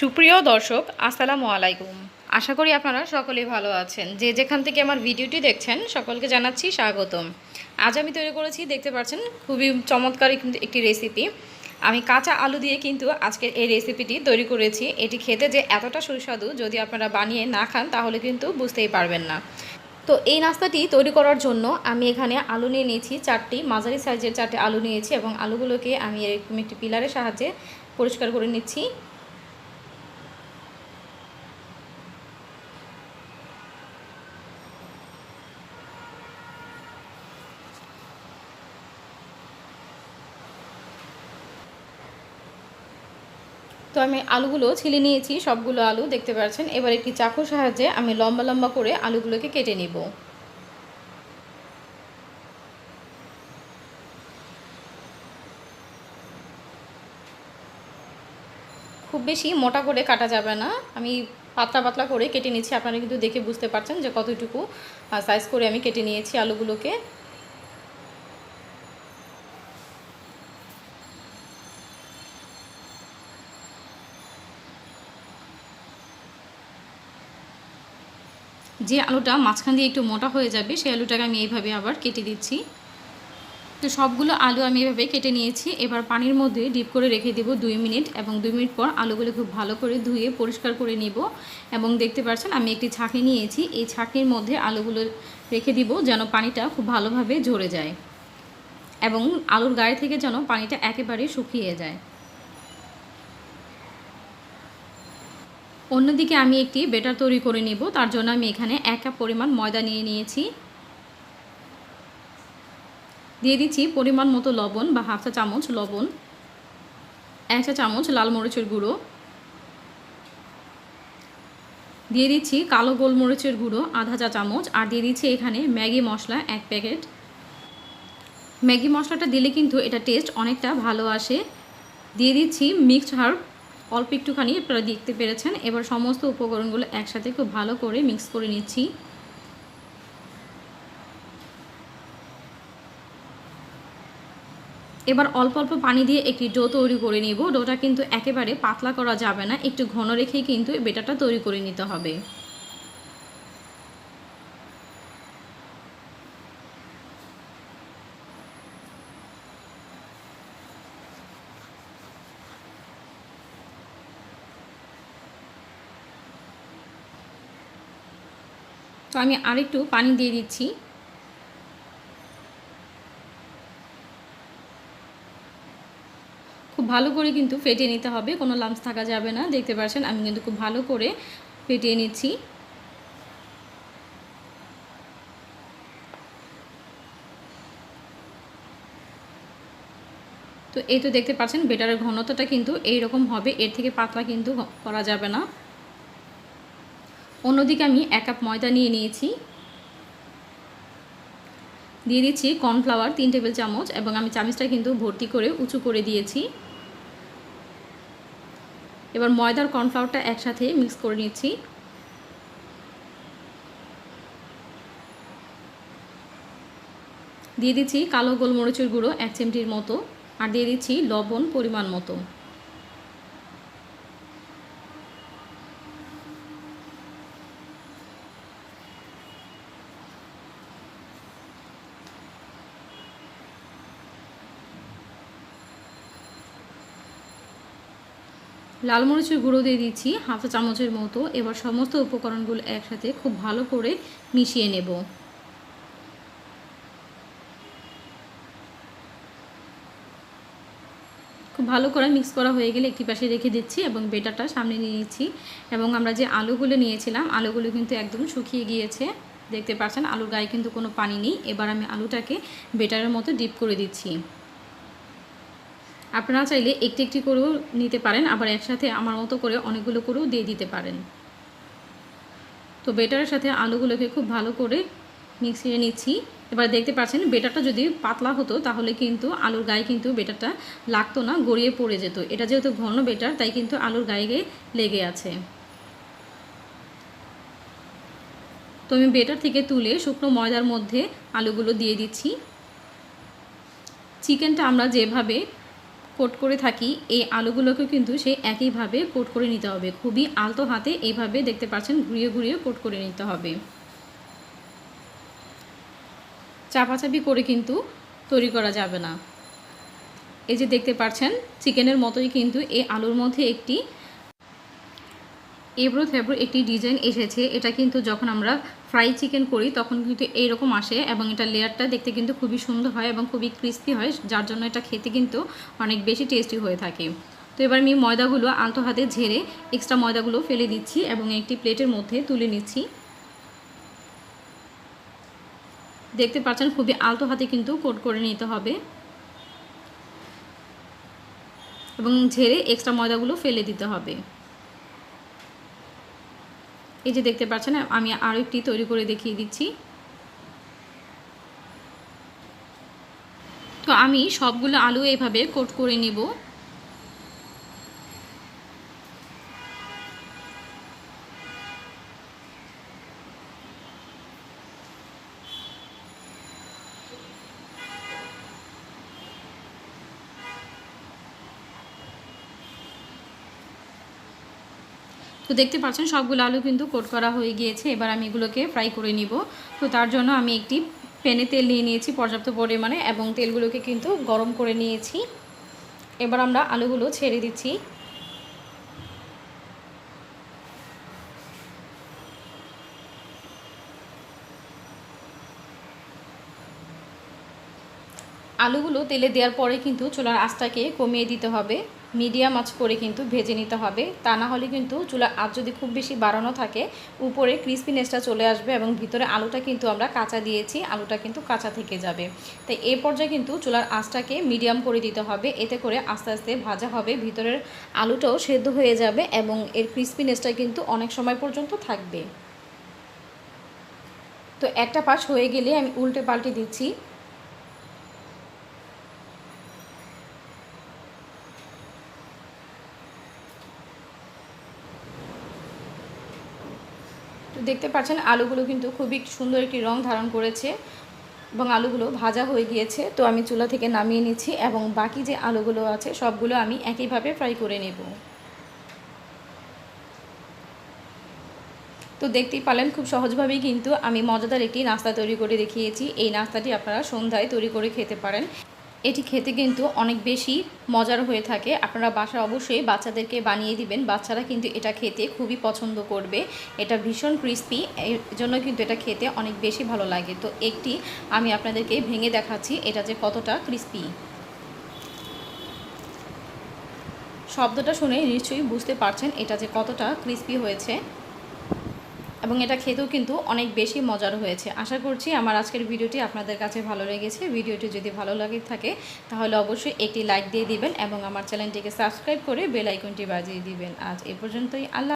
সুপ্রিয় দর্শক আসসালামু আলাইকুম। আশা করি আপনারা সকলেই ভালো আছেন। যে যেখান থেকে আমার ভিডিওটি দেখছেন সকলকে জানাচ্ছি স্বাগতম। আজ আমি তৈরি করেছি, দেখতে পাচ্ছেন, খুবই চমৎকার একটি রেসিপি। আমি কাঁচা আলু দিয়ে কিন্তু আজকের এই রেসিপিটি তৈরি করেছি। এটি খেতে যে এতটা সুস্বাদু, যদি আপনারা বানিয়ে না খান তাহলে কিন্তু বুঝতেই পারবেন না। তো এই নাস্তাটি তৈরি করার জন্য আমি এখানে আলু নিয়ে নিয়েছি চারটি, মাঝারি সাইজের চারটি আলু নিয়েছি এবং আলুগুলোকে আমি এরকম একটি পিলারের সাহায্যে পরিষ্কার করে নিচ্ছি। তো আমি আলুগুলো ছিলে নিয়েছি, সবগুলো আলু দেখতে পাচ্ছেন। এবার একটি চাকুর সাহায্যে আমি লম্বা লম্বা করে আলুগুলোকে কেটে নিব। খুব বেশি মোটা করে কাটা যাবে না, আমি পাতলা পাতলা করে কেটে নিচ্ছি। আপনারা কিন্তু দেখে বুঝতে পারছেন যে কতটুকু সাইজ করে আমি কেটে নিয়েছি আলুগুলোকে। যে আলুটা মাঝখান দিয়ে একটু মোটা হয়ে যাবে সেই আলুটাকে আমি এইভাবে আবার কেটে দিচ্ছি। তো সবগুলো আলু আমি এভাবে কেটে নিয়েছি। এবার পানির মধ্যে ডিপ করে রেখে দেব 2 মিনিট এবং 2 মিনিট পর আলুগুলো খুব ভালো করে ধুয়ে পরিষ্কার করে নিব। এবং দেখতে পাচ্ছেন আমি একটি ছাঁকনি নিয়েছি, এই ছাঁকনির মধ্যে আলুগুলো রেখে দিব যেন পানিটা খুব ভালোভাবে ঝরে যায় এবং আলুর গায়ে থেকে যেন পানিটা একেবারে শুকিয়ে যায়। অন্যদিকে আমি একটি ব্যাটার তৈরি করে নিব। তার জন্য আমি এখানে 1 কাপ পরিমাণ ময়দা নিয়ে নিয়েছি। দিয়ে দিচ্ছি পরিমাণ মতো লবণ বা হাফ চা চামচ লবণ, 1 চা চামচ লাল মরিচের গুঁড়ো, দিয়ে দিচ্ছি কালো গোলমরিচের গুঁড়ো আধা চা চামচ, আর দিয়ে দিচ্ছি এখানে ম্যাগি মশলা 1 প্যাকেট। ম্যাগি মশলাটা দিলে কিন্তু এটা টেস্ট অনেকটা ভালো আসে। দিয়ে দিচ্ছি মিক্সড হার্ব অল্প একটুখানি, আপনারা দেখতে পেরেছেন। এবার সমস্ত উপকরণগুলো একসাথে খুব ভালো করে মিক্স করে নিচ্ছি। এবার অল্প অল্প পানি দিয়ে একটি ডো তৈরি করে নিব। ডোটা কিন্তু একেবারে পাতলা করা যাবে না, একটু ঘন রেখেই কিন্তু ব্যাটারটা তৈরি করে নিতে হবে। তো আমি আরেকটু পানি দিয়ে দিচ্ছি। খুব ভালো করে কিন্তু ফেটিয়ে নিতে হবে, কোনো লাম্পস থাকা যাবে না। দেখতে পাচ্ছেন আমি কিন্তু খুব ভালো করে ফেটিয়ে নিচ্ছি। তো এই তো দেখতে পাচ্ছেন ব্যাটারের ঘনত্বটা কিন্তু এই রকম হবে, এর থেকে পাতলা কিন্তু করা যাবে না। অন্যদিকে আমি 1 কাপ ময়দা নিয়ে নিয়েছি, দিয়ে দিচ্ছি কর্নফ্লাওয়ার 3 টেবিল চামচ এবং আমি চামচটা কিন্তু ভর্তি করে উঁচু করে দিয়েছি। এবার ময়দার কর্নফ্লাওয়ারটা একসাথে মিক্স করে নিচ্ছি। দিয়ে দিচ্ছি কালো গোলমরিচের গুঁড়ো 1 চিমটির মতো, আর দিয়ে দিচ্ছি লবণ পরিমাণ মতো। লাল মরিচের গুঁড়ো দিয়ে দিচ্ছি হাফ চা চামচের মতো। এবার সমস্ত উপকরণগুলো একসাথে খুব ভালো করে মিশিয়ে নেব। খুব ভালো করে মিক্স করা হয়ে গেলে একটি পাশে রেখে দিচ্ছি এবং ব্যাটারটা সামনে নিয়ে নিচ্ছি। এবং আমরা যে আলুগুলো নিয়েছিলাম আলুগুলো কিন্তু একদম শুকিয়ে গিয়েছে, দেখতে পাচ্ছেন আলুর গায়ে কিন্তু কোনো পানি নেই। এবার আমি আলুটাকে ব্যাটারের মতো ডিপ করে দিচ্ছি। আপনারা চাইলে একটি একটি করেও নিতে পারেন, আবার একসাথে আমার মতো করে অনেকগুলো করেও দিয়ে দিতে পারেন। তো ব্যাটারের সাথে আলুগুলোকে খুব ভালো করে মিশিয়ে নিচ্ছি। এবার দেখতে পাচ্ছেন ব্যাটারটা যদি পাতলা হতো তাহলে কিন্তু আলুর গায়ে কিন্তু ব্যাটারটা লাগতো না, গড়িয়ে পড়ে যেত। এটা যেহেতু ঘন ব্যাটার তাই কিন্তু আলুর গায়ে লেগে আছে। তো আমি ব্যাটার থেকে তুলে শুকনো ময়দার মধ্যে আলুগুলো দিয়ে দিচ্ছি। চিকেনটা আমরা যেভাবে কোট করে থাকি, এই আলুগুলোকে কিন্তু সেই একইভাবে কোট করে নিতে হবে। খুবই আলতো হাতে এইভাবে দেখতে পাচ্ছেন ঘুরিয়ে ঘুরিয়ে কোট করে নিতে হবে। চাপাচাপি করে কিন্তু তৈরি করা যাবে না। এই যে দেখতে পাচ্ছেন চিকেনের মতোই কিন্তু এই আলুর মধ্যে একটি এবড়ো থেবড়ো একটি ডিজাইন এসেছে। এটা কিন্তু যখন আমরা ফ্রাই চিকেন করি তখন কিন্তু এইরকম আসে এবং এটা লেয়ারটা দেখতে কিন্তু খুবই সুন্দর হয় এবং খুবই ক্রিস্পি হয়, যার জন্য এটা খেতে কিন্তু অনেক বেশি টেস্টি হয়ে থাকে। তো এবার আমি ময়দাগুলো আলতো হাতে ঝেড়ে এক্সট্রা ময়দাগুলো ফেলে দিচ্ছি এবং একটি প্লেটের মধ্যে তুলে নিচ্ছি। দেখতে পাচ্ছেন খুবই আলতো হাতে কিন্তু কোট করে নিতে হবে এবং ঝেড়ে এক্সট্রা ময়দাগুলো ফেলে দিতে হবে। এই যে দেখতে পাচ্ছেন আমি আরও একটি তৈরি করে দেখিয়ে দিচ্ছি। তো আমি সবগুলো আলু এইভাবে কোট করে নিব। তো দেখতে পাচ্ছেন সবগুলো আলু কিন্তু কোট করা হয়ে গিয়েছে। এবার আমি এগুলোকে ফ্রাই করে নিব। তো তার জন্য আমি একটি প্যানে তেল নিয়ে নিয়েছি পর্যাপ্ত পরিমাণে এবং তেলগুলোকে কিন্তু গরম করে নিয়েছি। এবার আমরা আলুগুলো ছেড়ে দিচ্ছি। আলুগুলো তেলে দেওয়ার পরে কিন্তু চুলার আঁচটাকে কমিয়ে দিতে হবে, মিডিয়াম আঁচ করে কিন্তু ভেজে নিতে হবে। তা না হলে কিন্তু চুলার আঁচ যদি খুব বেশি বাড়ানো থাকে উপরে ক্রিস্পিনেসটা চলে আসবে এবং ভিতরে আলুটা কিন্তু আমরা কাঁচা দিয়েছি, আলুটা কিন্তু কাঁচা থেকে যাবে। তাই এই পর্যায়ে কিন্তু চুলার আঁচটাকে মিডিয়াম করে দিতে হবে, এতে করে আস্তে আস্তে ভাজা হবে, ভিতরের আলুটাও সেদ্ধ হয়ে যাবে এবং এর ক্রিস্পিনেসটা কিন্তু অনেক সময় পর্যন্ত থাকবে। তো একটা পাশ হয়ে গেলে আমি উল্টে পাল্টে দিচ্ছি। তো দেখতে পাচ্ছেন আলুগুলো কিন্তু খুবই সুন্দর একটি রং ধারণ করেছে এবং আলুগুলো ভাজা হয়ে গিয়েছে। তো আমি চুলা থেকে নামিয়ে নিচ্ছি এবং বাকি যে আলুগুলো আছে সবগুলো আমি একইভাবে ফ্রাই করে নেব। তো দেখতেই পারলেন খুব সহজভাবেই কিন্তু আমি মজাদার একটি নাস্তা তৈরি করে দেখিয়েছি। এই নাস্তাটি আপনারা সন্ধ্যায় তৈরি করে খেতে পারেন। এটি খেতে কিন্তু অনেক বেশি মজার হয়ে থাকে। আপনারা বাসায় অবশ্যই বাচ্চাদেরকে বানিয়ে দিবেন, বাচ্চারা কিন্তু এটা খেতে খুবই পছন্দ করবে। এটা ভীষণ ক্রিস্পি, এর জন্য কিন্তু এটা খেতে অনেক বেশি ভালো লাগে। তো একটি আমি আপনাদেরকে ভেঙে দেখাচ্ছি এটা যে কতটা ক্রিস্পি। শব্দটা শুনে নিশ্চয়ই বুঝতে পারছেন এটা যে কতটা ক্রিস্পি হয়েছে এবং এটা খেতেও কিন্তু অনেক বেশি মজার হয়েছে। আশা করছি আমার আজকের ভিডিওটি আপনাদের কাছে ভালো লেগেছে। ভিডিওটি যদি ভালো লাগে থাকে তাহলে অবশ্যই একটি লাইক দিয়ে দিবেন এবং আমার চ্যানেলটিকে সাবস্ক্রাইব করে বেল আইকনটি বাজিয়ে দিবেন। আজ এ পর্যন্তই। আল্লাহ।